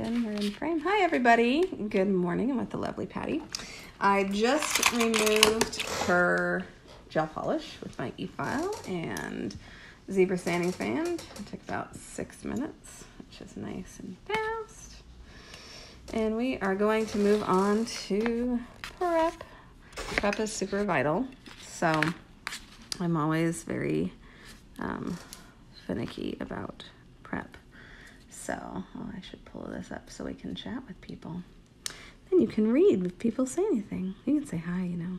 good. We're in frame. Hi, everybody. Good morning. I'm with the lovely Patty. I just removed her gel polish with my e-file and zebra sanding fan. It took about 6 minutes, which is nice and fast. And we are going to move on to prep. Prep is super vital, so I'm always very finicky about prep. So I should pull this up so we can chat with people. Then you can read if people say anything. You can say hi, you know.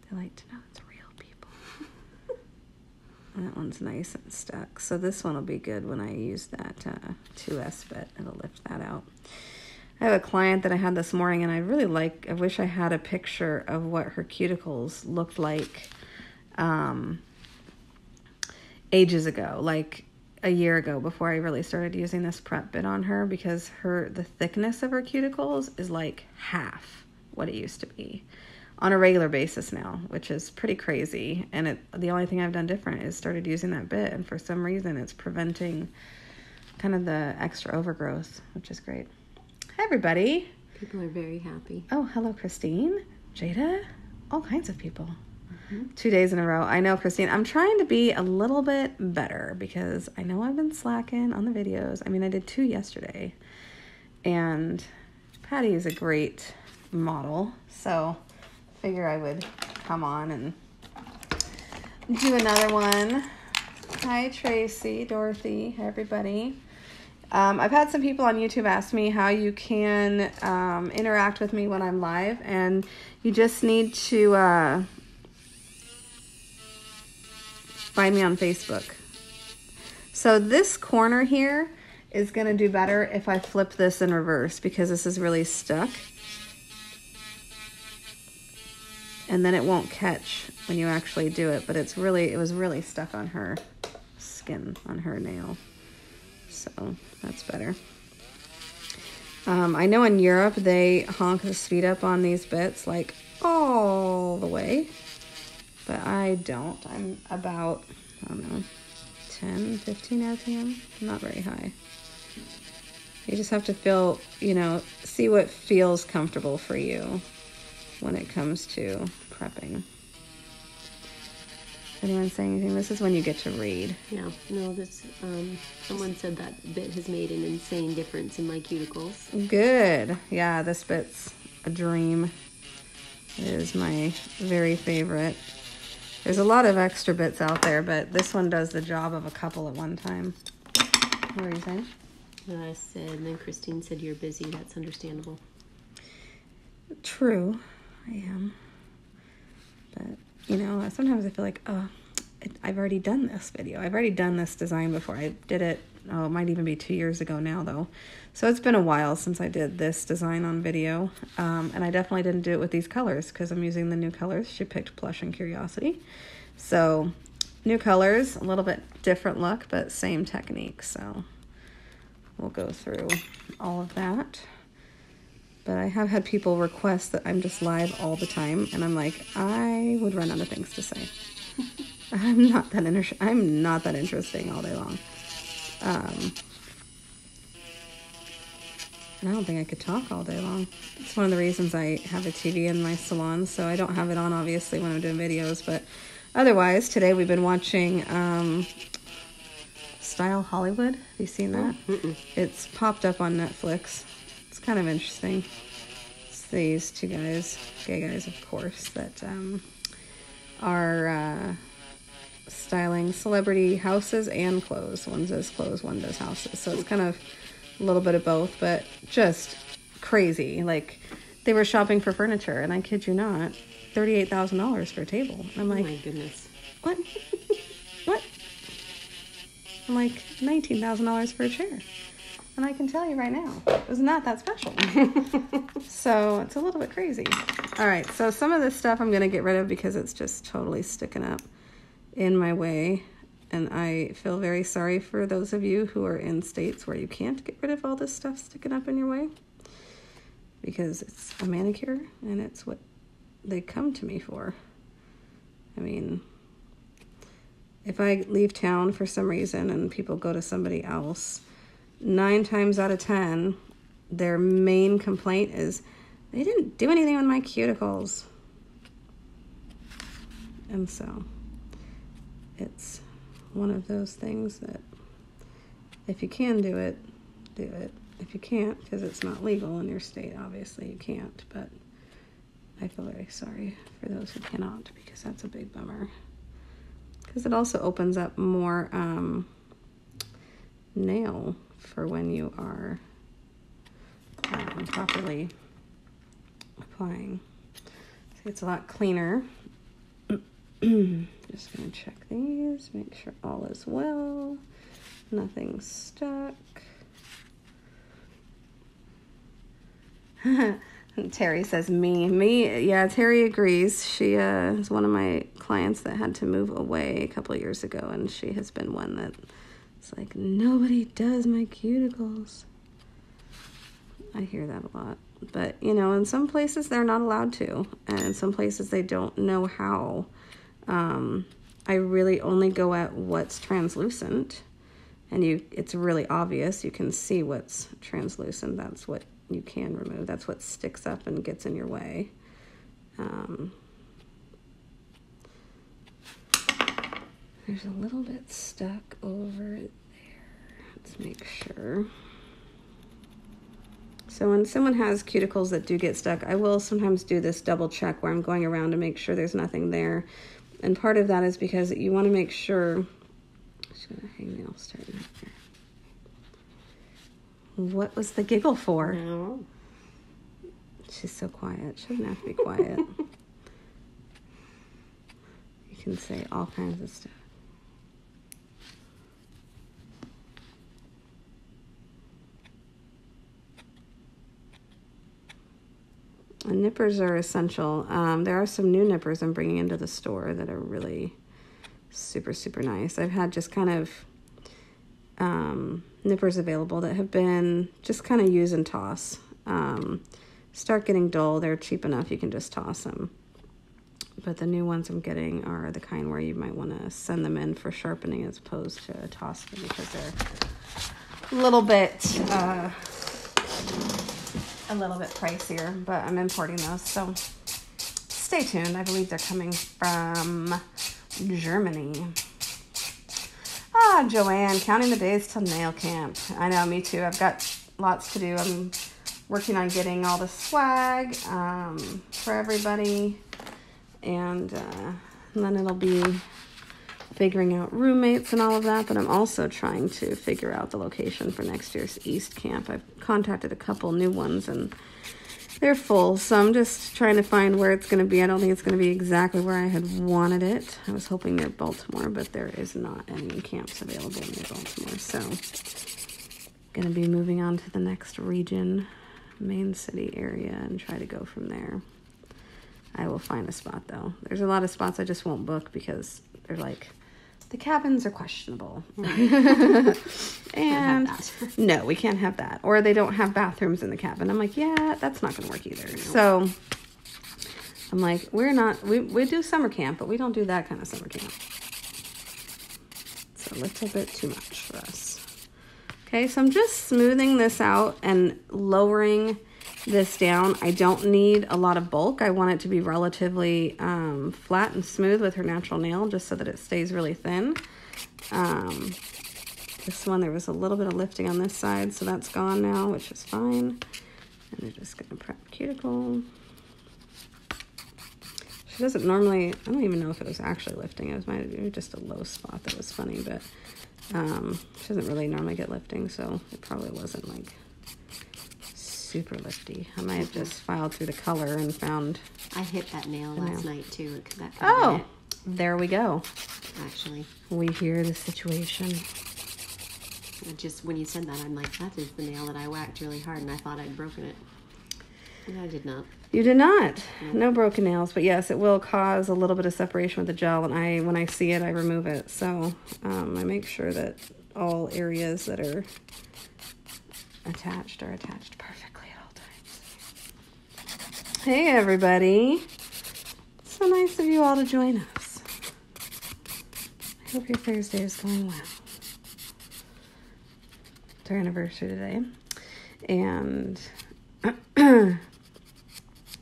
They like to know it's real people. And that one's nice and stuck. So this one will be good when I use that 2S bit. It'll lift that out. I have a client that I had this morning, and I wish I had a picture of what her cuticles looked like ages ago, like a year ago, before I really started using this prep bit on her, because the thickness of her cuticles is like half what it used to be on a regular basis now, which is pretty crazy. And the only thing I've done different is started using that bit, and for some reason it's preventing kind of the extra overgrowth, which is great. Hi, everybody. People are very happy. Oh, hello, Christine, Jada, all kinds of people. 2 days in a row. I know, Christine, I'm trying to be a little bit better because I know I've been slacking on the videos. I mean, I did 2 yesterday, and Patty is a great model, so I figure I would come on and do another one. Hi, Tracy, Dorothy, everybody. I've had some people on YouTube ask me how you can interact with me when I'm live, and you just need to find me on Facebook. So this corner here is going to do better if I flip this in reverse, because this is really stuck. And then it won't catch when you actually do it, but it was really stuck on her skin, on her nail. So that's better. I know in Europe they honk the speed up on these bits like all the way. But I don't. I'm about, I don't know, 10, 15 RPM. Not very high. You just have to feel, see what feels comfortable for you when it comes to prepping. Anyone saying anything? This is when you get to read. Yeah, no, someone said that bit has made an insane difference in my cuticles. Good. Yeah, this bit's a dream. It is my very favorite. There's a lot of extra bits out there, but this one does the job of a couple at one time. What were you saying? I said, and then Christine said, you're busy. That's understandable. True, I am. But, sometimes I feel like, I've already done this video. I've already done this design before. I did it, it might even be 2 years ago now, though. So it's been a while since I did this design on video. And I definitely didn't do it with these colors because I'm using the new colors. She picked Plush and Curiosity. So new colors, a little bit different look, but same technique. So we'll go through all of that. But I have had people request that I'm just live all the time. And I'm like, I would run out of things to say. I'm not that interesting all day long. And I don't think I could talk all day long. It's one of the reasons I have a TV in my salon, so I don't have it on, obviously, when I'm doing videos. But otherwise, today we've been watching Style Hollywood. Have you seen that? It's popped up on Netflix. It's kind of interesting. It's these 2 guys, gay guys, of course, that are styling celebrity houses and clothes. One does clothes, one does houses. So it's kind of a little bit of both, but just crazy. Like, they were shopping for furniture, and I kid you not, $38,000 for a table. And I'm like, oh my goodness. What? What? I'm like, $19,000 for a chair. And I can tell you right now, it was not that special. So it's a little bit crazy. All right, so some of this stuff I'm going to get rid of because it's just totally sticking up in my way. And I feel very sorry for those of you who are in states where you can't get rid of all this stuff sticking up in your way, because it's a manicure and it's what they come to me for. I mean, if I leave town for some reason and people go to somebody else, 9 times out of 10, their main complaint is they didn't do anything with my cuticles. And so it's one of those things that if you can do it, do it. If you can't, because it's not legal in your state, obviously you can't. But I feel very sorry for those who cannot, because that's a big bummer. Because it also opens up more nail for when you are properly applying. See, it's a lot cleaner. Just going to check these, make sure all is well. Nothing's stuck. Terry says me. Yeah, Terry agrees. She is one of my clients that had to move away a couple of years ago, and she has been one that it's like, nobody does my cuticles. I hear that a lot. But, you know, in some places they're not allowed to, and in some places they don't know how. I really only go at what's translucent, and it's really obvious. You can see what's translucent. That's what you can remove. That's what sticks up and gets in your way. There's a little bit stuck over there. Let's make sure. So when someone has cuticles that do get stuck, I will sometimes do this double check where I'm going around to make sure there's nothing there. And part of that is because you want to make sure. Just gonna hangnail starting right there. What was the giggle for? No. She's so quiet. She doesn't have to be quiet. You can say all kinds of stuff. And nippers are essential. There are some new nippers I'm bringing into the store that are really super, super nice. I've had just kind of nippers available that have been just kind of use and toss. Start getting dull. They're cheap enough you can just toss them. But the new ones I'm getting are the kind where you might want to send them in for sharpening as opposed to toss them, because they're a little bit pricier, but I'm importing those, so stay tuned. I believe they're coming from Germany. Joanne, counting the days till nail camp. I know, me too. I've got lots to do. I'm working on getting all the swag for everybody, and then it'll be figuring out roommates and all of that, but I'm also trying to figure out the location for next year's East camp. I've contacted a couple new ones, and they're full, so I'm just trying to find where it's going to be. I don't think it's going to be exactly where I had wanted it. I was hoping near Baltimore, but there is not any camps available near Baltimore, so going to be moving on to the next region, main city area, and try to go from there. I will find a spot, though. There's a lot of spots I just won't book because they're like, the cabins are questionable. And no, we can't have that. Or they don't have bathrooms in the cabin. I'm like, yeah, that's not going to work either. No. So I'm like, we do summer camp, but we don't do that kind of summer camp. It's a little bit too much for us. Okay, so I'm just smoothing this out and lowering this down. I don't need a lot of bulk. I want it to be relatively flat and smooth with her natural nail, just so that it stays really thin. This one, there was a little bit of lifting on this side, so that's gone now, which is fine. And we're just going to prep cuticle. She doesn't normally, I don't even know if it was actually lifting. It was maybe just a low spot that was funny, but she doesn't really normally get lifting, so it probably wasn't like super lifty. I might have just filed through the color and found. I hit that nail last night too. Oh, there we go. Actually, we hear the situation. Just when you said that, I'm like, that is the nail that I whacked really hard, and I thought I'd broken it. And I did not. You did not. No broken nails, but yes, it will cause a little bit of separation with the gel, and when I see it, I remove it. So I make sure that all areas that are attached perfectly at all times. Hey, everybody. So nice of you all to join us. I hope your Thursday is going well. It's our anniversary today. and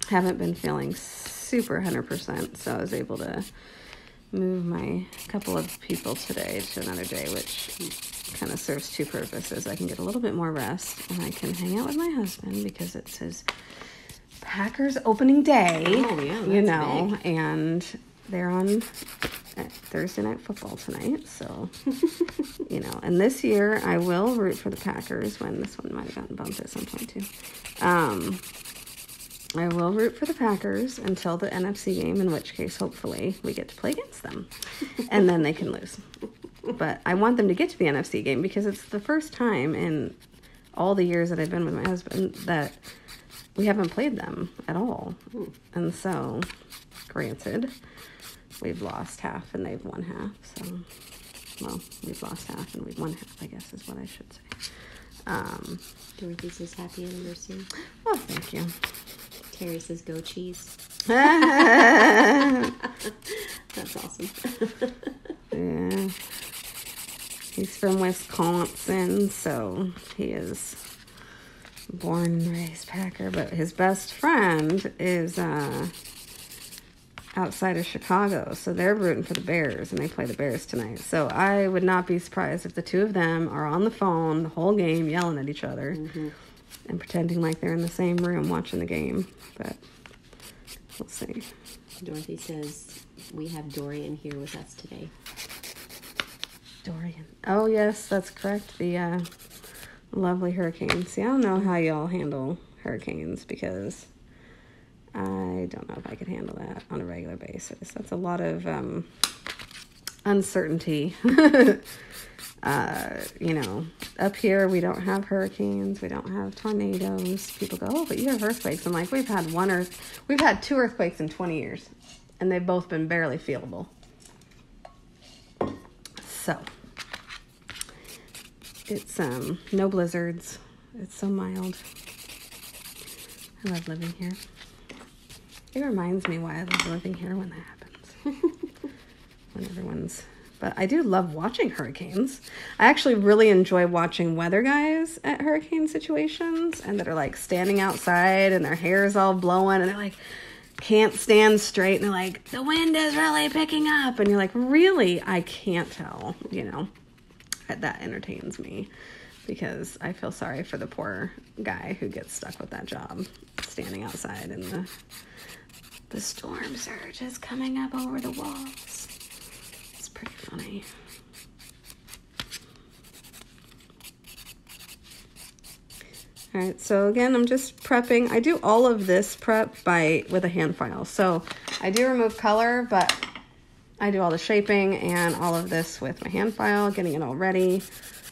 haven't been feeling super 100%, so I was able to move my couple of people today to another day, which kind of serves two purposes. I can get a little bit more rest, and I can hang out with my husband because it's his Packers opening day. Oh, yeah, that's big. And they're on Thursday Night Football tonight, so, and this year I will root for the Packers, when this one might have gotten bumped at some point, too. I will root for the Packers until the NFC game, in which case, hopefully, we get to play against them, and then they can lose. But I want them to get to the NFC game because it's the first time in all the years that I've been with my husband that we haven't played them at all. And so, granted, we've lost half and they've won half. So, well, we've lost half and we've won half, I guess is what I should say. Dorothy says happy anniversary. Oh, thank you. Terry says go cheese. That's awesome. Yeah. He's from Wisconsin, so he is born and raised Packer, but his best friend is outside of Chicago, so they're rooting for the Bears, and they play the Bears tonight. So I would not be surprised if the two of them are on the phone the whole game yelling at each other and pretending like they're in the same room watching the game, but we'll see. Dorothy says we have Dorian here with us today. Dorian. Oh, yes, that's correct. The lovely hurricane. See, I don't know how y'all handle hurricanes because I don't know if I could handle that on a regular basis. That's a lot of uncertainty. Up here we don't have hurricanes, we don't have tornadoes. People go, oh, but you have earthquakes. I'm like, we've had two earthquakes in 20 years, and they've both been barely feelable. So it's no blizzards. It's so mild. I love living here. It reminds me why I love living here when that happens. But I do love watching hurricanes. I actually really enjoy watching weather guys at hurricane situations, and that are like standing outside and their hair is all blowing and they're like can't stand straight and they're like, the wind is really picking up, and you're like, really? I can't tell. That entertains me because I feel sorry for the poor guy who gets stuck with that job, standing outside and the storm surge is coming up over the walls. It's pretty funny. All right, so again, I'm just prepping. I do all of this prep with a hand file. So I do remove color, but I do all the shaping and all of this with my hand file, getting it all ready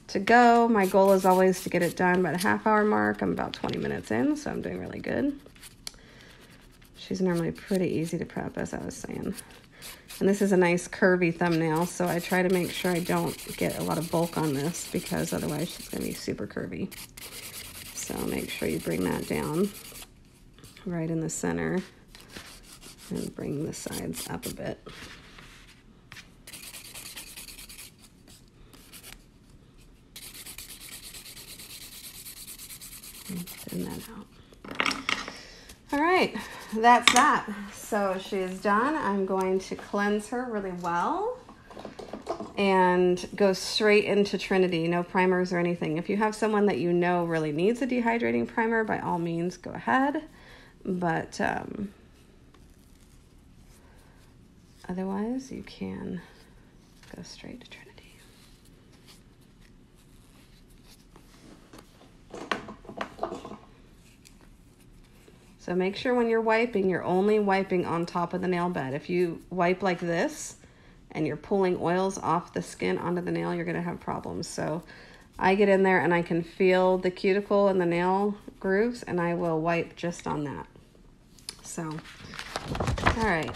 to go. My goal is always to get it done by the half-hour mark. I'm about 20 minutes in, so I'm doing really good. She's normally pretty easy to prep, as I was saying. And this is a nice curvy thumbnail, so I try to make sure I don't get a lot of bulk on this because otherwise she's going to be super curvy. So make sure you bring that down right in the center and bring the sides up a bit. And thin that out. All right, that's that. So she's done. I'm going to cleanse her really well and go straight into Trinity. No primers or anything. If you have someone that you know really needs a dehydrating primer, by all means, go ahead. But otherwise, you can go straight to Trinity. So make sure when you're wiping, you're only wiping on top of the nail bed. If you wipe like this and you're pulling oils off the skin onto the nail, you're going to have problems. So I get in there and I can feel the cuticle and the nail grooves, and I will wipe just on that. So, all right.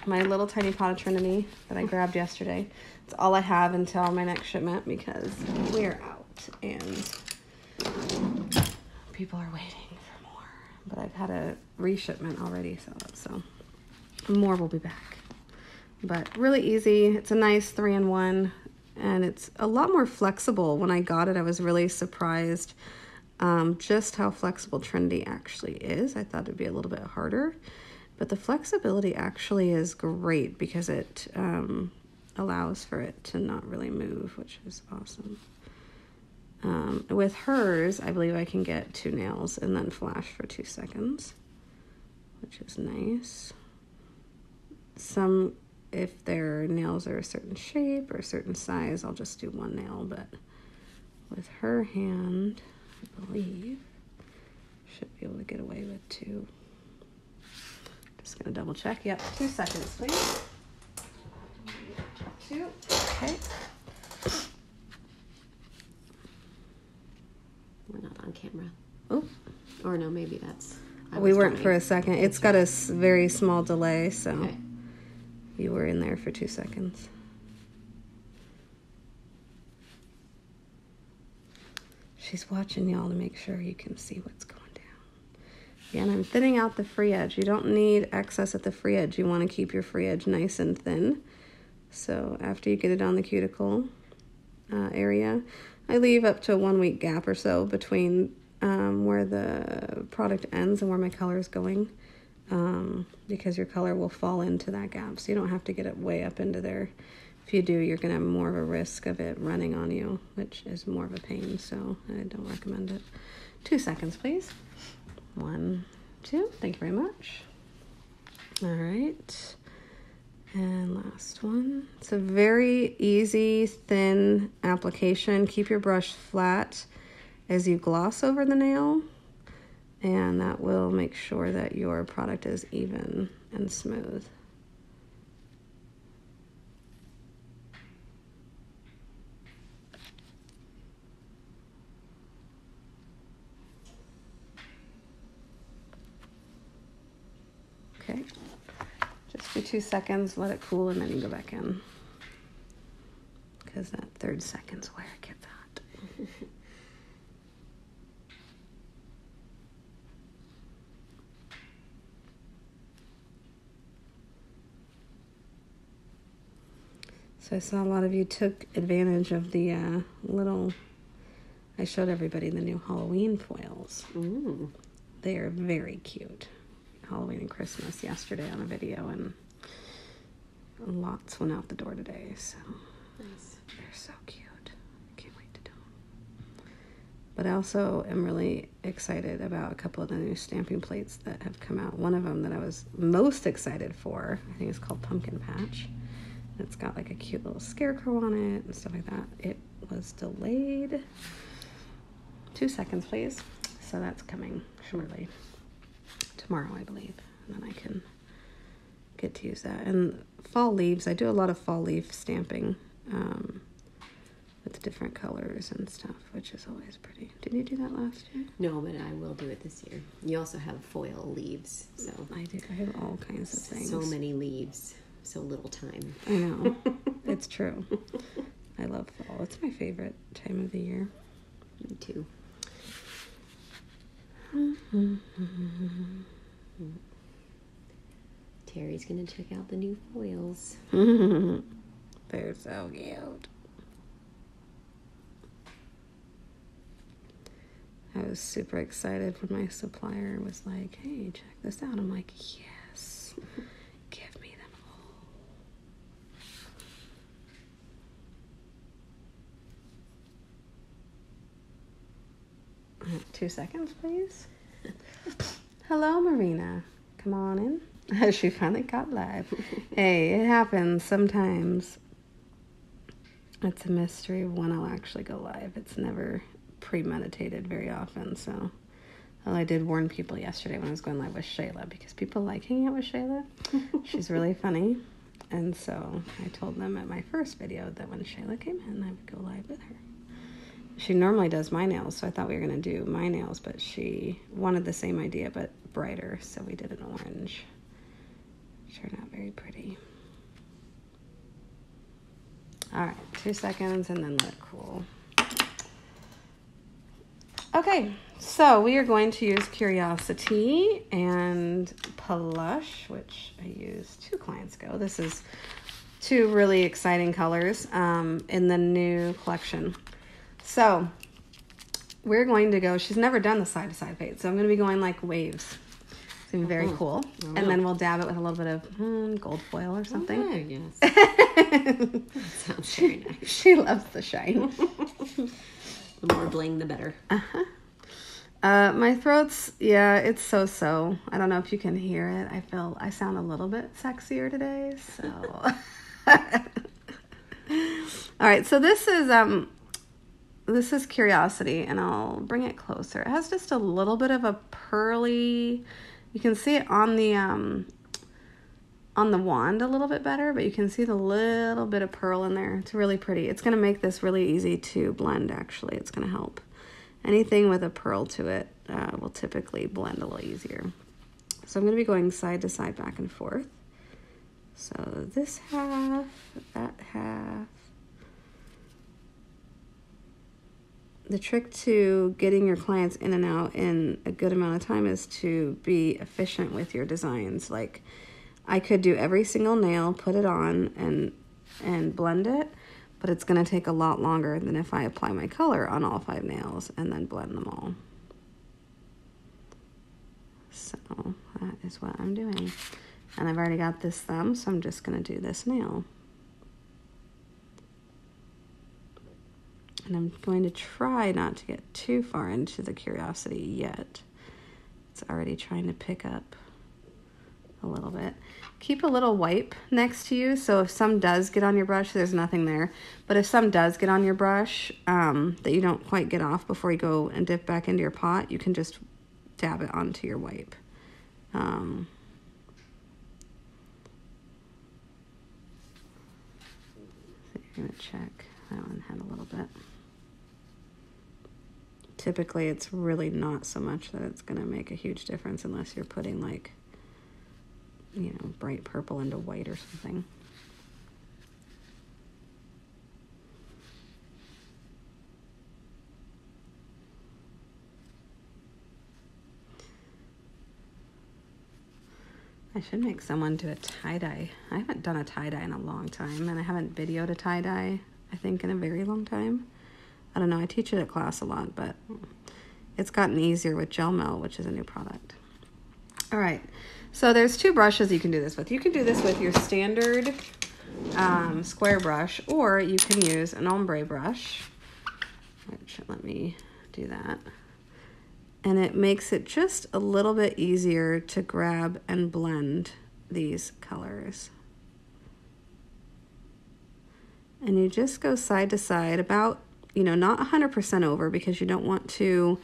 My little tiny pot of Trinity that I grabbed yesterday. It's all I have until my next shipment because we're out and people are waiting. But I've had a reshipment already, so more will be back. But really easy. It's a nice 3-in-1, and it's a lot more flexible. When I got it, I was really surprised just how flexible Trinity actually is. I thought it'd be a little bit harder, but the flexibility actually is great because it allows for it to not really move, which is awesome. With hers, I believe I can get 2 nails and then flash for 2 seconds, which is nice. Some, if their nails are a certain shape or a certain size, I'll just do 1 nail, but with her hand, I believe, should be able to get away with 2. Just gonna double check. Yep, 2 seconds, please. 2, okay. We're not on camera. Oh. Or no, maybe that's... We weren't for a second. It's got a very small delay, so Okay. You were in there for 2 seconds. She's watching y'all to make sure you can see what's going down. Again, I'm thinning out the free edge. You don't need excess at the free edge. You want to keep your free edge nice and thin. So after you get it on the cuticle area, I leave up to a 1 week gap or so between where the product ends and where my color is going, because your color will fall into that gap. So you don't have to get it way up into there. If you do, you're going to have more of a risk of it running on you, which is more of a pain, so I don't recommend it. 2 seconds, please. 1, 2. Thank you very much. All right. And last one. It's a very easy, thin application. Keep your brush flat as you gloss over the nail, and that will make sure that your product is even and smooth. Okay. Just do 2 seconds, let it cool, and then you go back in. Because that 3rd second's where it gets hot. So I saw a lot of you took advantage of the I showed everybody the new Halloween foils. Ooh. They are very cute. Halloween and Christmas yesterday on a video, and lots went out the door today, so Nice. they're so cute. I can't wait to do them. But I also am really excited about a couple of the new stamping plates that have come out. One of them that I was most excited for, I think it's called Pumpkin Patch. It's got like a cute little scarecrow on it and stuff like that. It was delayed. 2 seconds, please. So that's coming shortly. Tomorrow, I believe. And then I can get to use that. And fall leaves, I do a lot of fall leaf stamping with different colors and stuff, which is always pretty. Did you do that last year? No, but I will do it this year. You also have foil leaves, so... I do. I have all kinds of things. So many leaves, so little time. I know. It's true. I love fall. It's my favorite time of the year. Me too. Terry's gonna check out the new foils. They're so cute. I was super excited when my supplier was like, hey, check this out. I'm like, yes, give me them all. 2 seconds, please. Hello, Marina. Come on in. She finally got live. Hey, it happens sometimes. It's a mystery when I'll actually go live. It's never premeditated very often, so. Well, I did warn people yesterday when I was going live with Shayla, because people like hanging out with Shayla. She's really funny. And so I told them at my first video that when Shayla came in, I would go live with her. She normally does my nails, so I thought we were going to do my nails, but she wanted the same idea, but brighter, so we did an orange. Turned out very pretty. All right, 2 seconds, and then let it cool. Okay, so we are going to use Curiosity and Plush, which I used 2 clients ago. This is 2 really exciting colors in the new collection. So we're going to go, she's never done the side-to-side fade, so I'm going to be going like waves. It's going to be very cool. Oh, and then we'll dab it with a little bit of gold foil or something. Oh, yes. That sounds very nice. She loves the shine. The more bling, the better. Uh-huh. My throat's, yeah, it's so-so. I don't know if you can hear it. I sound a little bit sexier today, so. All right, so this is Curiosity, and I'll bring it closer. It has just a little bit of a pearly, you can see it on the wand a little bit better, but you can see the little bit of pearl in there. It's really pretty. It's going to make this really easy to blend, actually. It's going to help. Anything with a pearl to it will typically blend a little easier. So I'm going to be going side to side, back and forth. So this half, that half. The trick to getting your clients in and out in a good amount of time is to be efficient with your designs. Like, I could do every single nail, put it on, and blend it, but it's going to take a lot longer than if I apply my color on all 5 nails and then blend them all. So that is what I'm doing. And I've already got this thumb, so I'm just going to do this nail. And I'm going to try not to get too far into the Curiosity yet. It's already trying to pick up a little bit. Keep a little wipe next to you, so if some does get on your brush, there's nothing there. But if some does get on your brush that you don't quite get off before you go and dip back into your pot, you can just dab it onto your wipe. I'm going to check. That one had a little bit. Typically, it's really not so much that it's going to make a huge difference unless you're putting, like, you know, bright purple into white or something. I should make someone do a tie-dye. I haven't done a tie-dye in a long time, and I haven't videoed a tie-dye, I think, in a very long time. I don't know, I teach it at class a lot, but it's gotten easier with Gel Melt, which is a new product. All right, so there's 2 brushes you can do this with. You can do this with your standard square brush, or you can use an ombre brush, which, let me do that. And it makes it just a little bit easier to grab and blend these colors. And you just go side to side about, you know, not 100% over, because you don't want to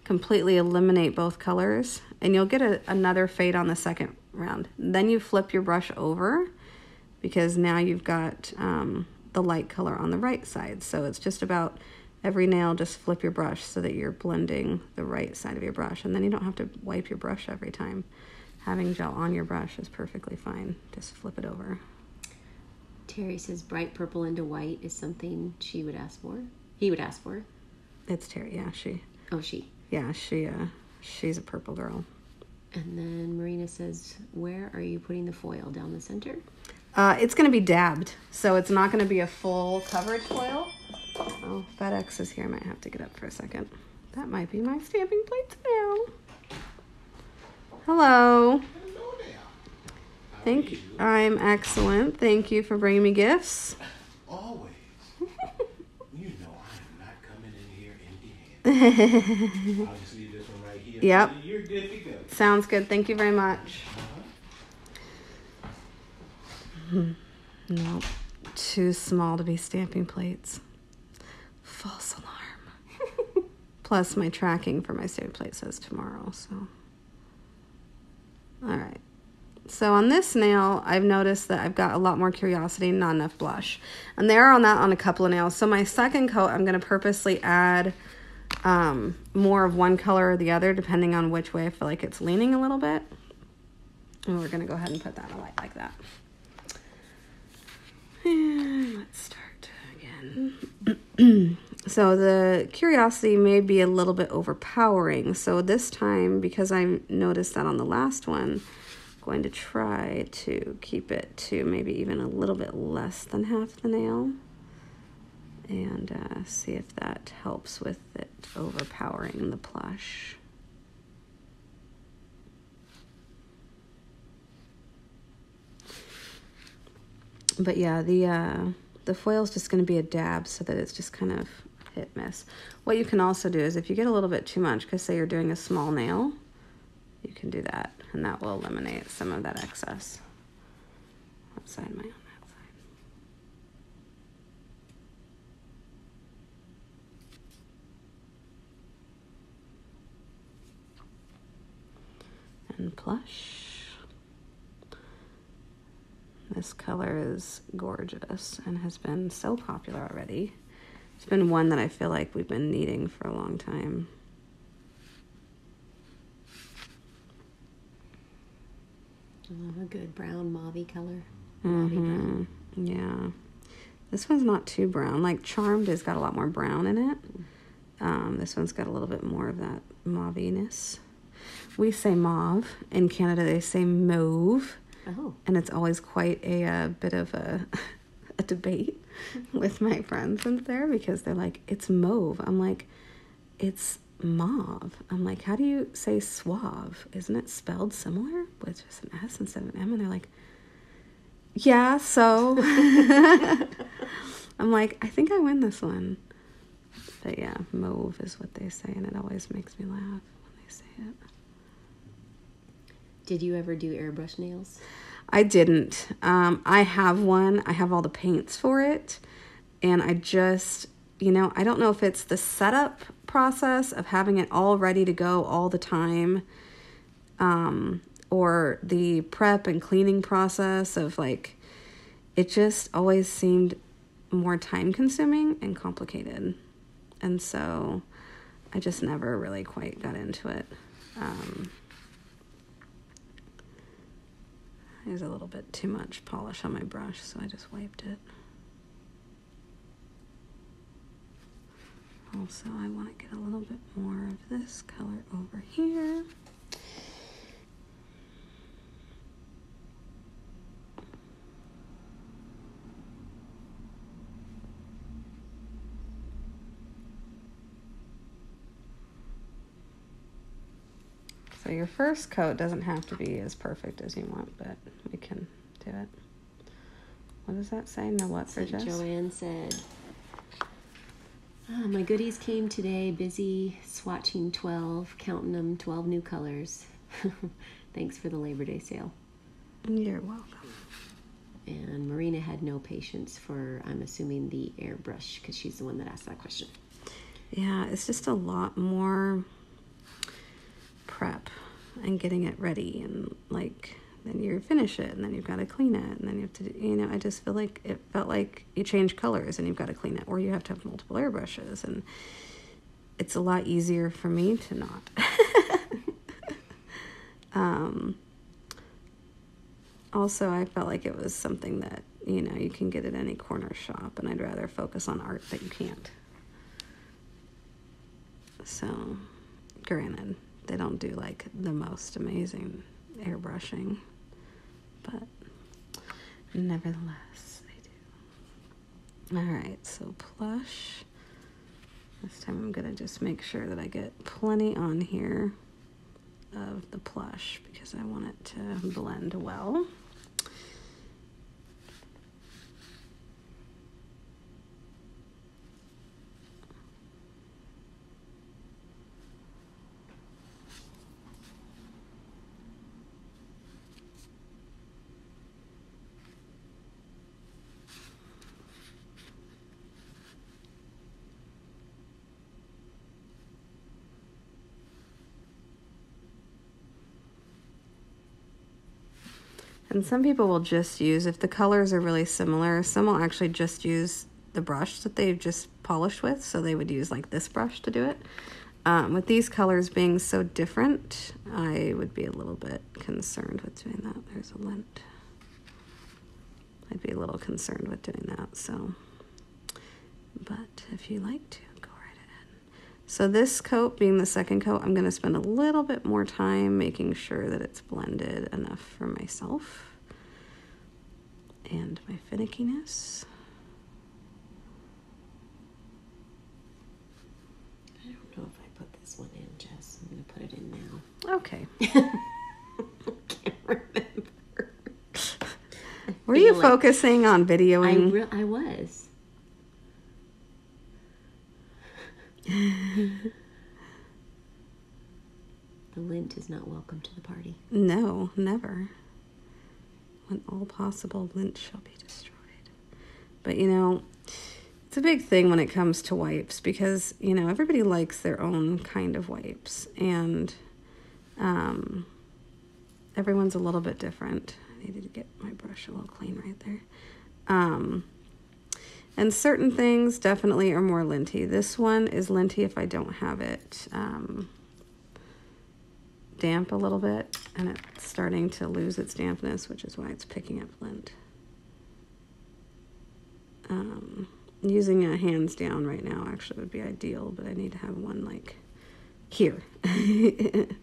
completely eliminate both colors. And you'll get another fade on the second round. Then you flip your brush over, because now you've got the light color on the right side. So it's just about every nail, just flip your brush so that you're blending the right side of your brush. And then you don't have to wipe your brush every time. Having gel on your brush is perfectly fine. Just flip it over. Terry says bright purple into white is something she would ask for. He would ask for. It's Terry, yeah, she. Oh, she. Yeah, she's a purple girl. And then Marina says, where are you putting the foil? Down the center? It's going to be dabbed, so it's not going to be a full coverage foil. Oh, FedEx is here. I might have to get up for a second. That might be my stamping plates now. Hello. I'm excellent. Thank you for bringing me gifts. Always. You know I'm not coming in here empty-handed. I'll just leave this one right here. Yep. You're good to go. Sounds good. Thank you very much. No, too small to be stamping plates. False alarm. Plus my tracking for my stamping plate says tomorrow, so. All right. So on this nail, I've noticed that I've got a lot more Curiosity, not enough blush. And they are on that on a couple of nails. So my second coat, I'm going to purposely add more of one color or the other, depending on which way I feel like it's leaning a little bit. And we're going to go ahead and put that in a light like that. And let's start again. So the Curiosity may be a little bit overpowering. So this time, because I noticed that on the last one, I'm going to try to keep it to maybe even a little bit less than half the nail. and see if that helps with it overpowering the plush. But yeah, the foil is just going to be a dab so that it's just kind of hit miss. What you can also do is if you get a little bit too much, because say you're doing a small nail, you can do that, and that will eliminate some of that excess. What side am I on that side? And plush. This color is gorgeous and has been so popular already. It's been one that I feel like we've been needing for a long time. I love a good brown mauve-y color. Mm-hmm. Yeah. This one's not too brown. Like Charmed has got a lot more brown in it. This one's got a little bit more of that mauviness. We say mauve. In Canada, they say mauve. Oh. And it's always quite a bit of a debate with my friends in there because they're like, it's mauve. I'm like, it's mauve. I'm like, how do you say suave? Isn't it spelled similar with just an S instead of an M? And they're like, yeah, so. I'm like, I think I win this one. But yeah, mauve is what they say, and it always makes me laugh when they say it. Did you ever do airbrush nails? I didn't. I have one. I have all the paints for it. And I just, I don't know if it's the setup process of having it all ready to go all the time, or the prep and cleaning process of like, it just always seemed more time consuming and complicated. And so I just never really quite got into it. There's a little bit too much polish on my brush, so I just wiped it. Also, I want to get a little bit more of this color over here. So your first coat doesn't have to be as perfect as you want, but we can do it. What does that say? No what for Jess? Joanne said, my goodies came today, busy swatching 12, counting them, 12 new colors. Thanks for the Labor Day sale. You're welcome. And Marina had no patience for, I'm assuming, the airbrush, because she's the one that asked that question. Yeah, it's just a lot more prep and getting it ready, and like then you finish it and then you've got to clean it, and then you have to I just feel like it felt like you change colors and you've got to clean it, or you have to have multiple airbrushes, and it's a lot easier for me to not. Also, I felt like it was something that you can get at any corner shop, and I'd rather focus on art that you can't. So granted, they don't do like the most amazing airbrushing, but nevertheless they do. All right, so plush. This time I'm gonna just make sure that I get plenty on here of the plush because I want it to blend well. And some people will just use, if the colors are really similar, some will actually just use the brush that they've just polished with. So they would use like this brush to do it. With these colors being so different, I would be a little bit concerned with doing that. There's a lint. I'd be a little concerned with doing that. So, but if you like to, go right ahead. So this coat being the second coat, I'm going to spend a little bit more time making sure that it's blended enough for myself and my finickiness. this one in, Jess. I'm going to put it in now. Okay. I can't remember. Were you focusing on videoing? I was. The lint is not welcome to the party. No, never. When all possible lint shall be destroyed. But, you know, it's a big thing when it comes to wipes because, you know, everybody likes their own kind of wipes. And everyone's a little bit different. I needed to get my brush a little clean right there. And certain things definitely are more linty. This one is linty if I don't have it damp a little bit, and it's starting to lose its dampness, which is why it's picking up lint. Using a hands down right now actually would be ideal, but I need to have one like here. And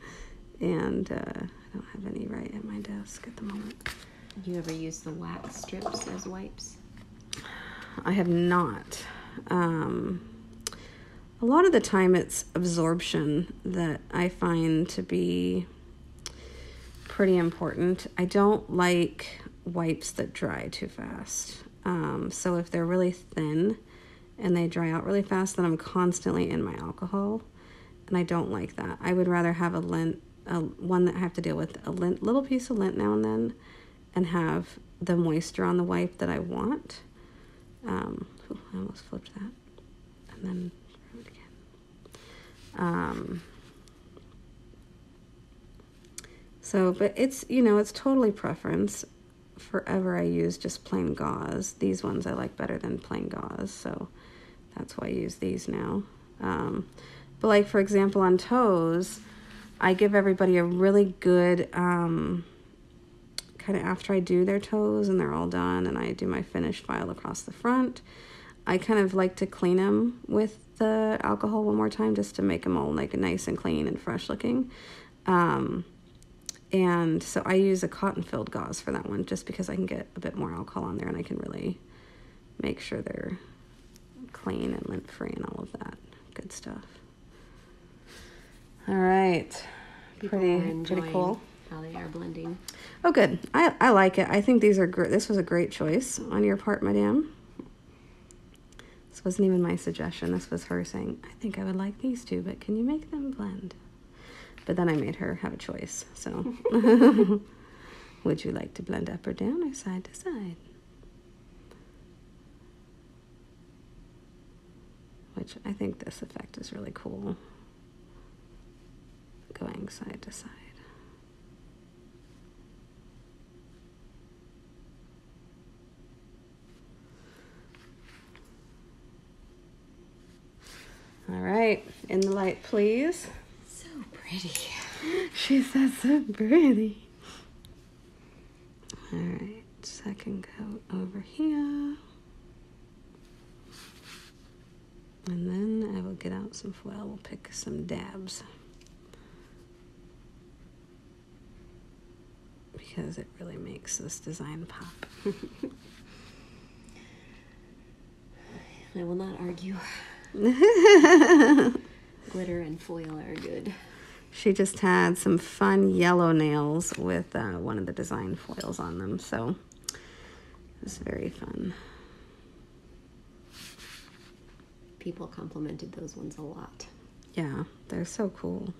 I don't have any right at my desk at the moment. You ever use the wax strips as wipes? I have not. A lot of the time it's absorption that I find to be pretty important. I don't like wipes that dry too fast. So if they're really thin and they dry out really fast, then I'm constantly in my alcohol, and I don't like that. I would rather have one that I have to deal with a little piece of lint now and then, and have the moisture on the wipe that I want. I almost flipped that, and then do it again. But it's, you know, it's totally preference. Forever I use just plain gauze. These ones I like better than plain gauze, so that's why I use these now. But like, for example, on toes, I give everybody a really good, kind of after I do their toes and they're all done and I do my finish file across the front, I kind of like to clean them with the alcohol one more time just to make them all like nice and clean and fresh looking. And so I use a cotton-filled gauze for that one just because I can get a bit more alcohol on there and I can really make sure they're clean and lint-free and all of that good stuff. All right. Pretty cool. How they are blending. Oh, good. I like it. I think these are great. This was a great choice on your part, Madame. This wasn't even my suggestion. This was her saying, I think I would like these two, but can you make them blend? But then I made her have a choice. So, would you like to blend up or down or side to side? Which I think this effect is really cool. Going side to side. All right, in the light, please. So pretty. She says so pretty. All right, second coat over here. And then I will get out some foil. We'll pick some dabs. Because it really makes this design pop. I will not argue. Glitter and foil are good. She just had some fun yellow nails with one of the design foils on them, so it was very fun. People complimented those ones a lot. Yeah, they're so cool.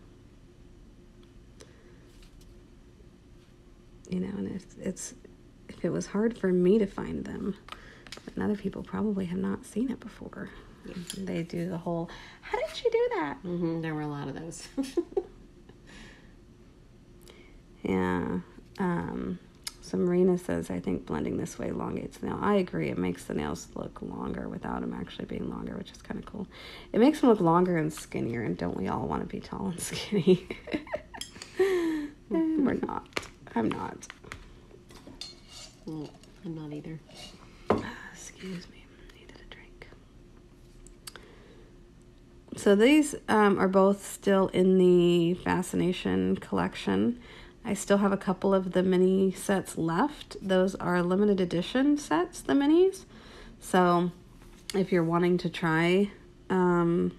You know, and it's if it was hard for me to find them, then other people probably have not seen it before. Yeah. They do the whole, how did you do that? Mm-hmm, there were a lot of those. Yeah. So Marina says, I think blending this way elongates the nail. I agree. It makes the nails look longer without them actually being longer, which is kind of cool. It makes them look longer and skinnier, and don't we all want to be tall and skinny? We're not. I'm not. I'm not either. Excuse me. Needed a drink. So these are both still in the Fascination collection. I still have a couple of the mini sets left. Those are limited edition sets, the minis. So if you're wanting to try all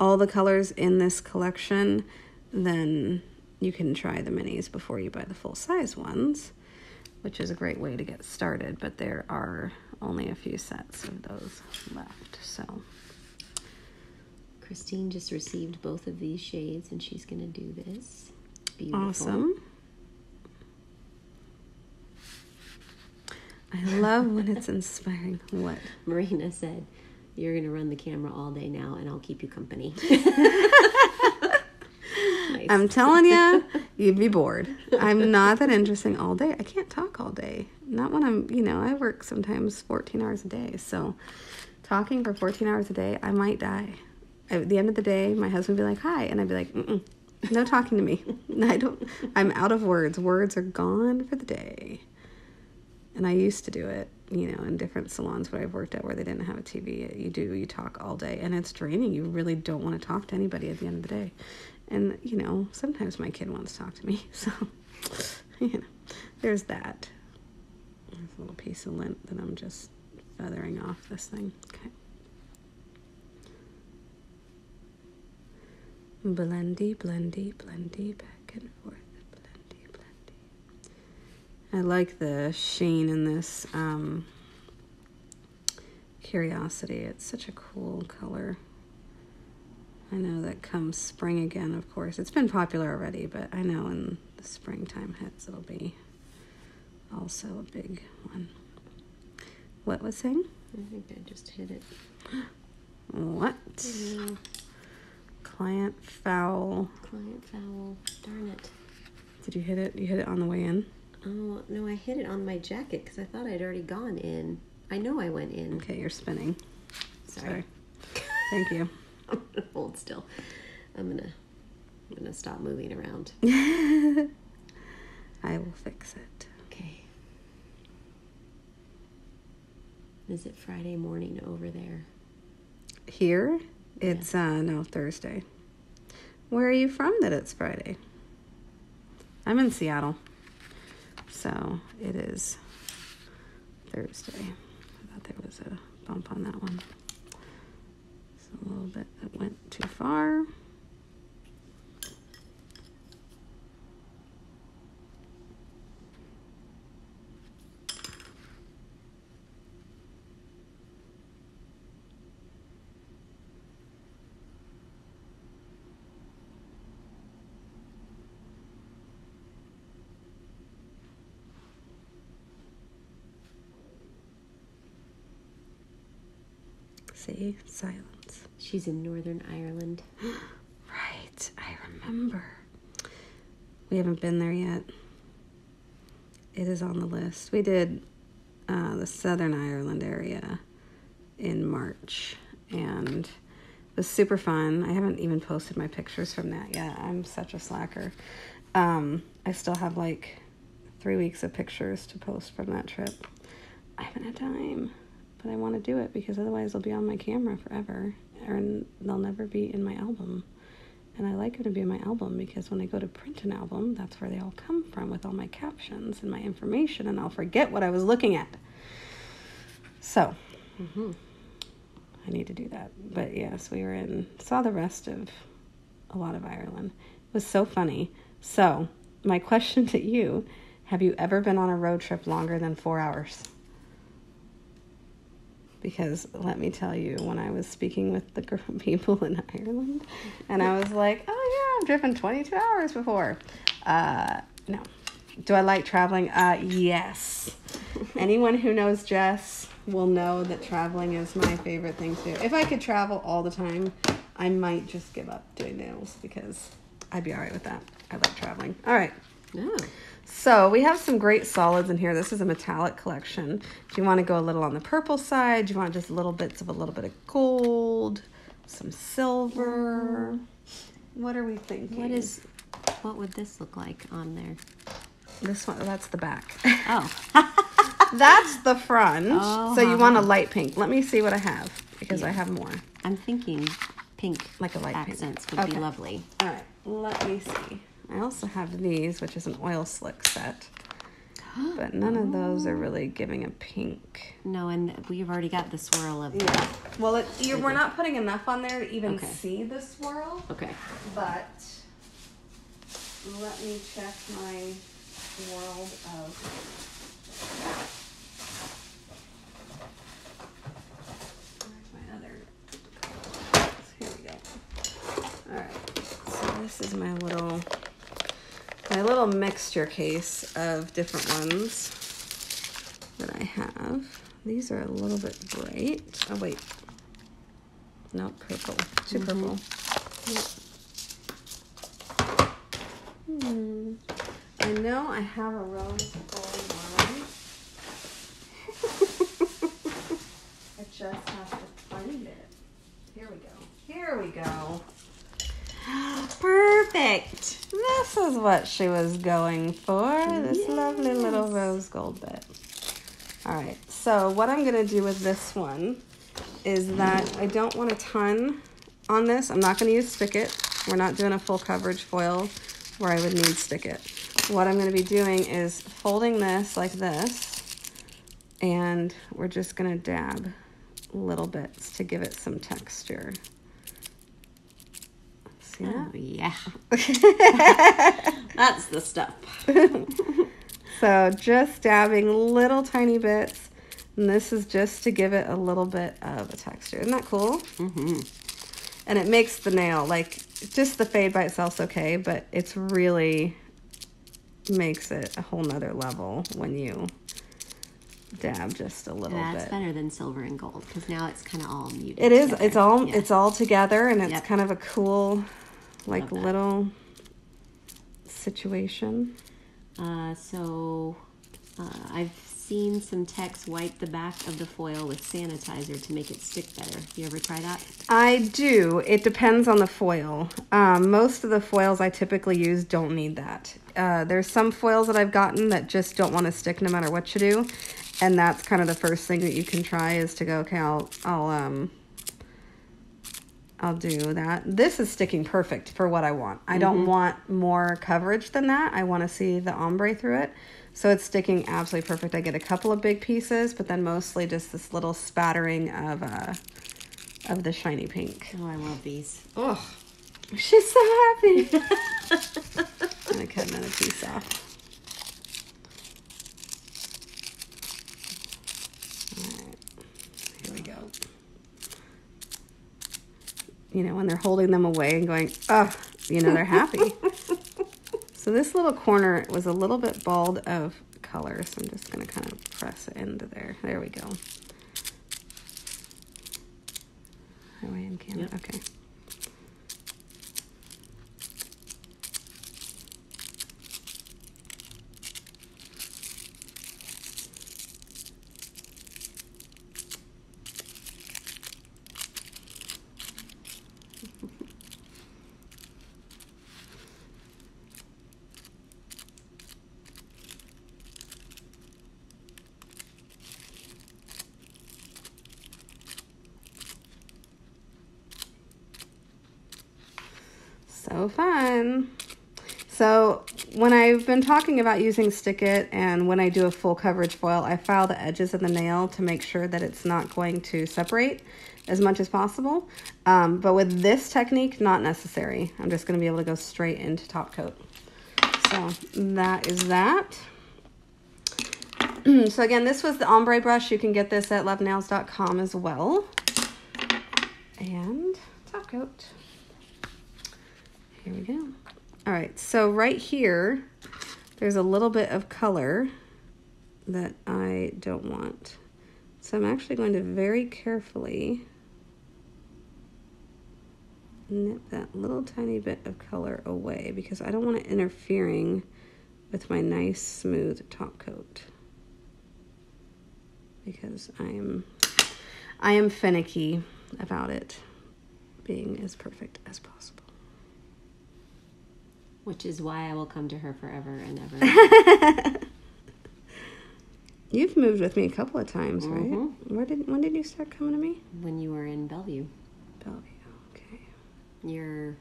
all the colors in this collection, then you can try the minis before you buy the full-size ones, which is a great way to get started, but there are only a few sets of those left, so. Christine just received both of these shades, and she's going to do this. Beautiful. Awesome. I love when it's inspiring. What? Marina said, "You're going to run the camera all day now, and I'll keep you company." Nice. I'm telling you, you'd be bored. I'm not that interesting all day. I can't talk all day. Not when I'm, I work sometimes 14 hours a day. So talking for 14 hours a day, I might die. At the end of the day, my husband would be like, "Hi." And I'd be like, no talking to me. I'm out of words. Words are gone for the day. And I used to do it, in different salons where I've worked at where they didn't have a TV. You talk all day, and it's draining. You really don't want to talk to anybody at the end of the day. And, sometimes my kid wants to talk to me. So, there's that. There's a little piece of lint that I'm just feathering off this thing. Okay. Blendy, blendy, blendy, back and forth. Blendy, blendy. I like the sheen in this Curiosity. It's such a cool color. I know that comes spring again, of course. It's been popular already, but I know when the springtime hits, it'll be also a big one. What was saying? I think I just hit it. What? Yeah. Client foul. Client foul. Darn it. Did you hit it? You hit it on the way in? Oh, no, I hit it on my jacket because I thought I'd already gone in. I know I went in. Okay, you're spinning. Sorry. Thank you. I'm gonna hold still. I'm gonna stop moving around. I will fix it. Okay. Is it Friday morning over there? Here, it's no, Thursday. Where are you from that it's Friday? I'm in Seattle, so it is Thursday. I thought there was a bump on that one. It's a little bit that went too far. See? Silence. She's in Northern Ireland. Right. I remember. We haven't been there yet. It is on the list. We did the Southern Ireland area in March, and it was super fun. I haven't even posted my pictures from that yet. I'm such a slacker. I still have like 3 weeks of pictures to post from that trip. I haven't had time. But I want to do it because otherwise they'll be on my camera forever and they'll never be in my album. And I like them to be in my album because when I go to print an album, that's where they all come from with all my captions and my information, and I'll forget what I was looking at. So, I need to do that. But yes, we saw the rest of a lot of Ireland. It was so funny. So, my question to you, have you ever been on a road trip longer than 4 hours? Because let me tell you, when I was speaking with the people in Ireland, and I was like, oh yeah, I've driven 22 hours before. No. Do I like traveling? Yes. Anyone who knows Jess will know that traveling is my favorite thing to do. If I could travel all the time, I might just give up doing nails because I'd be all right with that. I like traveling. All right. Oh. So we have some great solids in here. This is a metallic collection. Do you want to go a little on the purple side? Do you want just little bits of a little bit of gold, some silver? What are we thinking? What would this look like on there? This one, that's the back. Oh. That's the front. Oh, so you want a light pink. Let me see what I have because I have more. I'm thinking pink, like a light accents pink. would be lovely. All right, let me see. I also have these, which is an oil slick set. but none of those are really giving a pink. No, and we've already got the swirl of Yeah. Well, we're not putting enough on there to even Okay. see the swirl. Okay. But let me check my world of. Where's my other colors? Here we go. All right. So this is my little mixture case of different ones that I have. These are a little bit bright. Oh wait. No, purple. Too purple. I know I have a rose gold one. I just have to find it. Here we go. Here we go. Perfect. This is what she was going for. This lovely little rose gold bit. All right. So what I'm going to do with this one is that I don't want a ton on this. I'm not going to use Stick It. We're not doing a full coverage foil where I would need Stick It. What I'm going to be doing is folding this like this, and we're just going to dab little bits to give it some texture. See that? Oh, yeah. That's the stuff. So just dabbing little tiny bits, and this is just to give it a little bit of a texture. Isn't that cool? Mm-hmm. And it makes the nail, like, just the fade by itself's okay, but it's really makes it a whole nother level when you dab just a little That's bit. better than silver and gold, because now it's kind of all muted. It is. together. It's all. Yeah. It's all together, and it's Yep. kind of a cool, like, Love that. little situation. I've seen some techs wipe the back of the foil with sanitizer to make it stick better. You ever try that? I do. It depends on the foil. Most of the foils I typically use don't need that. There's some foils that I've gotten that just don't want to stick no matter what you do, and that's kind of the first thing that you can try is to go, okay, I'll do that. This is sticking perfect for what I want. I don't want more coverage than that. I want to see the ombre through it. So it's sticking absolutely perfect. I get a couple of big pieces, but then mostly just this little spattering of the shiny pink. Oh, I love these. Oh, she's so happy. I'm gonna cut another piece off. All right, here we go. You know, when they're holding them away and going, oh, you know, they're happy. So this little corner was a little bit bald of color, so I'm just going to kind of press it into there. There we go. Are we in camera? Yep. Okay. So fun. So when I've been talking about using Stick It and when I do a full coverage foil, I file the edges of the nail to make sure that it's not going to separate as much as possible. But with this technique, not necessary. I'm just going to be able to go straight into top coat. So that is that. So again, this was the ombre brush. You can get this at lovenails.com as well. And top coat. Here we go. All right, so right here, there's a little bit of color that I don't want. So I'm actually going to very carefully nip that little tiny bit of color away because I don't want it interfering with my nice smooth top coat. Because I am finicky about it being as perfect as possible. Which is why I will come to her forever and ever. You've moved with me a couple of times, right? When did you start coming to me? When you were in Bellevue, Bellevue, okay. your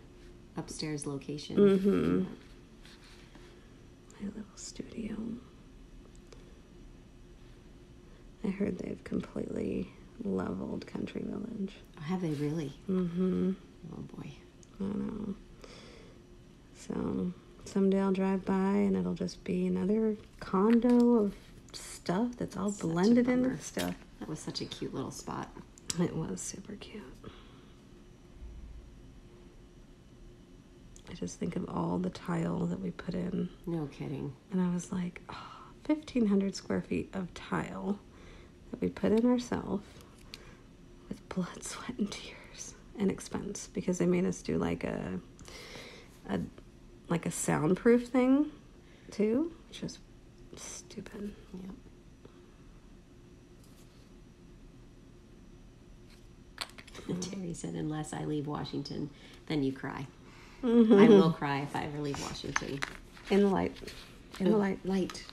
upstairs location. Mm-hmm. My little studio. I heard they've completely leveled Country Village. Have they really? Mm-hmm. Oh boy. I know. So someday I'll drive by and it'll just be another condo of stuff that's all Such a blended bummer. into stuff. That was such a cute little spot. It was super cute. I just think of all the tile that we put in. No kidding. And I was like, 1,500 square feet of tile that we put in ourselves with blood, sweat, and tears and expense, because they made us do like a soundproof thing too, which is stupid. Yep. Terry said, unless I leave Washington, then you cry. Mm-hmm. I will cry if I ever leave Washington. In the light. In the light. Light.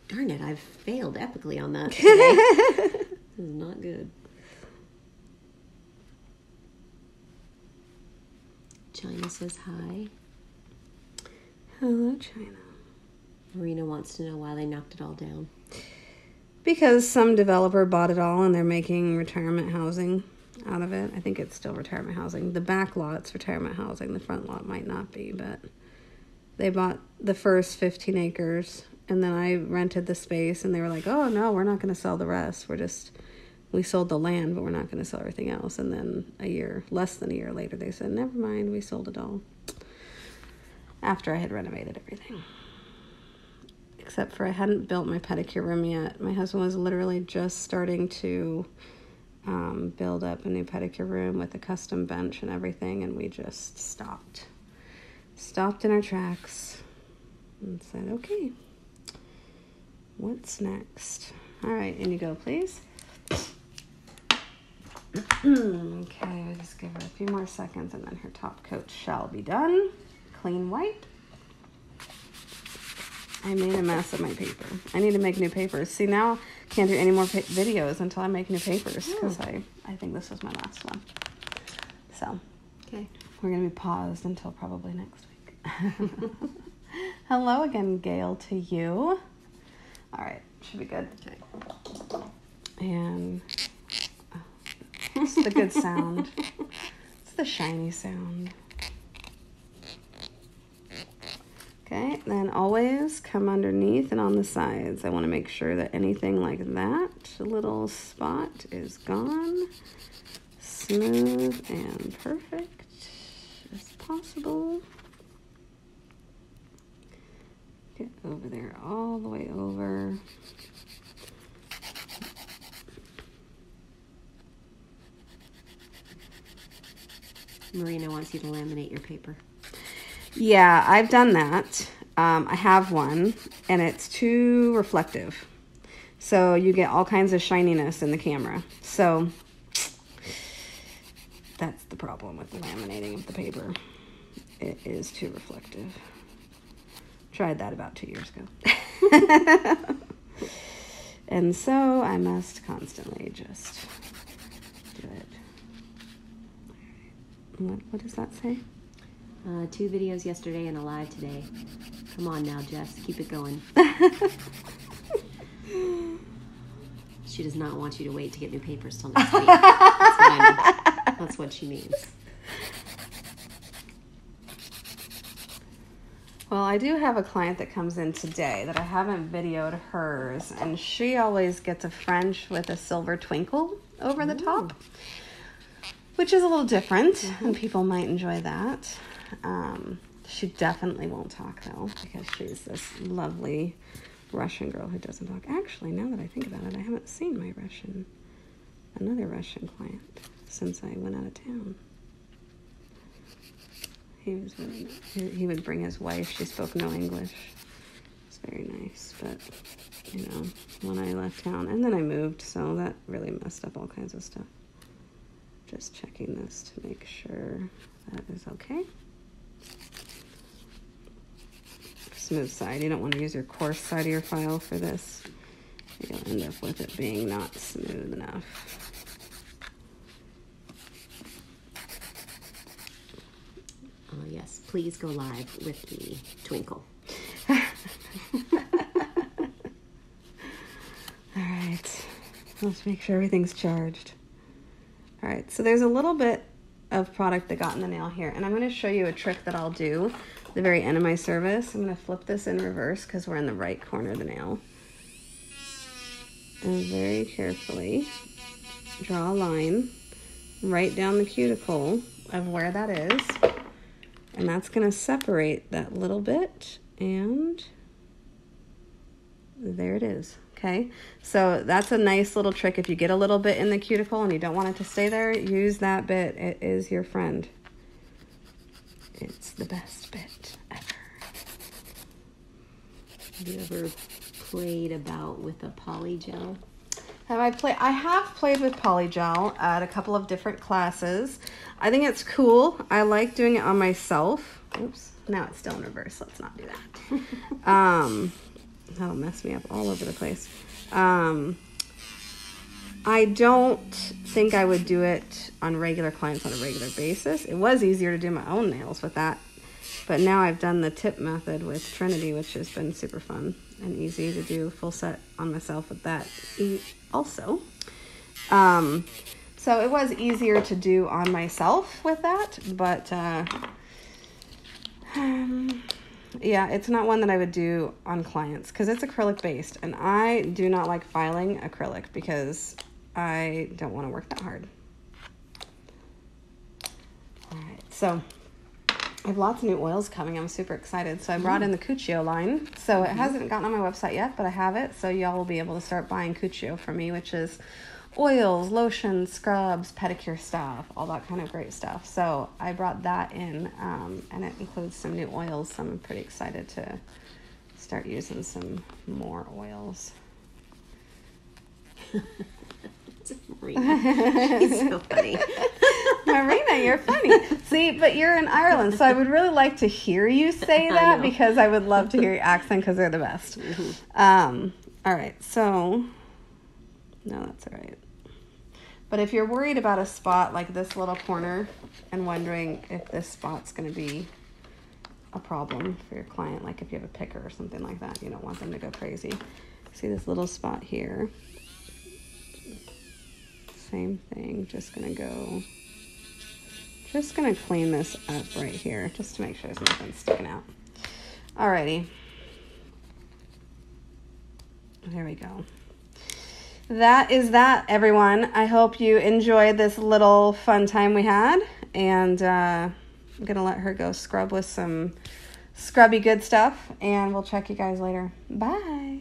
Darn it, I've failed epically on that today. This is not good. China says hi. Hello, China. Marina wants to know why they knocked it all down. Because some developer bought it all and they're making retirement housing out of it. I think it's still retirement housing. The back lot's retirement housing. The front lot might not be, but they bought the first 15 acres and then I rented the space and they were like, oh no, we're not going to sell the rest. We sold the land, but we're not going to sell everything else. And then less than a year later, they said, never mind, we sold it all. After I had renovated everything. Except for I hadn't built my pedicure room yet. My husband was literally just starting to build up a new pedicure room with a custom bench and everything, and we just stopped in our tracks and said, okay, what's next? All right, in you go, please. Okay, I'll just give her a few more seconds and then her top coat shall be done. Clean wipe. I made a mess of my paper. I need to make new papers. See, now I can't do any more videos until I make new papers because I think this was my last one. So, Okay. we're going to be paused until probably next week. Hello again, Gail, to you. All right, should be good. Okay. And it's the good sound. It's the shiny sound. Okay, then always come underneath and on the sides. I want to make sure that anything like that little spot is gone. Smooth and perfect as possible. Get over there, all the way over. Marina wants you to laminate your paper. Yeah, I've done that. I have one, and it's too reflective. So you get all kinds of shininess in the camera. So that's the problem with the laminating of the paper. It is too reflective. Tried that about 2 years ago. And so I must constantly just do it. What does that say? 2 videos yesterday and a live today. Come on now, Jess. Keep it going. She does not want you to wait to get new papers till next week. That's what she means. Well, I do have a client that comes in today that I haven't videoed hers, and she always gets a French with a silver twinkle over the top, which is a little different, and people might enjoy that. She definitely won't talk, though, because she's this lovely Russian girl who doesn't talk. Actually, now that I think about it, I haven't seen another Russian client since I went out of town. He was really nice. He would bring his wife. She spoke no English. It's very nice, but, when I left town, and then I moved, so that really messed up all kinds of stuff. Just checking this to make sure that is okay. Smooth side. You don't want to use your coarse side of your file for this. You'll end up with it being not smooth enough. Yes, please go live with the twinkle. All right. Let's make sure everything's charged. All right, so there's a little bit of product that got in the nail here, and I'm going to show you a trick that I'll do at the very end of my service. I'm going to flip this in reverse because we're in the right corner of the nail. And very carefully draw a line right down the cuticle of where that is. And that's going to separate that little bit, and there it is. Okay, so that's a nice little trick. If you get a little bit in the cuticle and you don't want it to stay there, use that bit. It is your friend. It's the best bit ever. Have you ever played about with a polygel? I have played with polygel at a couple of different classes. I think it's cool. I like doing it on myself. Oops, now it's still in reverse. Let's not do that. That'll mess me up all over the place. I don't think I would do it on regular clients on a regular basis. It was easier to do my own nails with that. But now I've done the tip method with Trinity, which has been super fun and easy to do full set on myself with that also. So it was easier to do on myself with that, but yeah, it's not one that I would do on clients because it's acrylic based, and I do not like filing acrylic because I don't want to work that hard. All right, so I have lots of new oils coming. I'm super excited. So I brought in the Cuccio line. So it hasn't gotten on my website yet, but I have it. So y'all will be able to start buying Cuccio from me, which is oils, lotions, scrubs, pedicure stuff, all that kind of great stuff. So I brought that in, and it includes some new oils. So I'm pretty excited to start using some more oils. Marina, she's so funny. Marina, you're funny. See, but you're in Ireland, so I would really like to hear you say that because I would love to hear your accent because they're the best. Mm-hmm. All right, so no, that's all right. But if you're worried about a spot like this little corner and wondering if this spot's going to be a problem for your client, like if you have a picker or something like that, you don't want them to go crazy. See this little spot here? Same thing, just going to clean this up right here just to make sure there's nothing sticking out. Alrighty. There we go. That is that, everyone. I hope you enjoyed this little fun time we had, and I'm going to let her go scrub with some scrubby good stuff, and we'll check you guys later. Bye.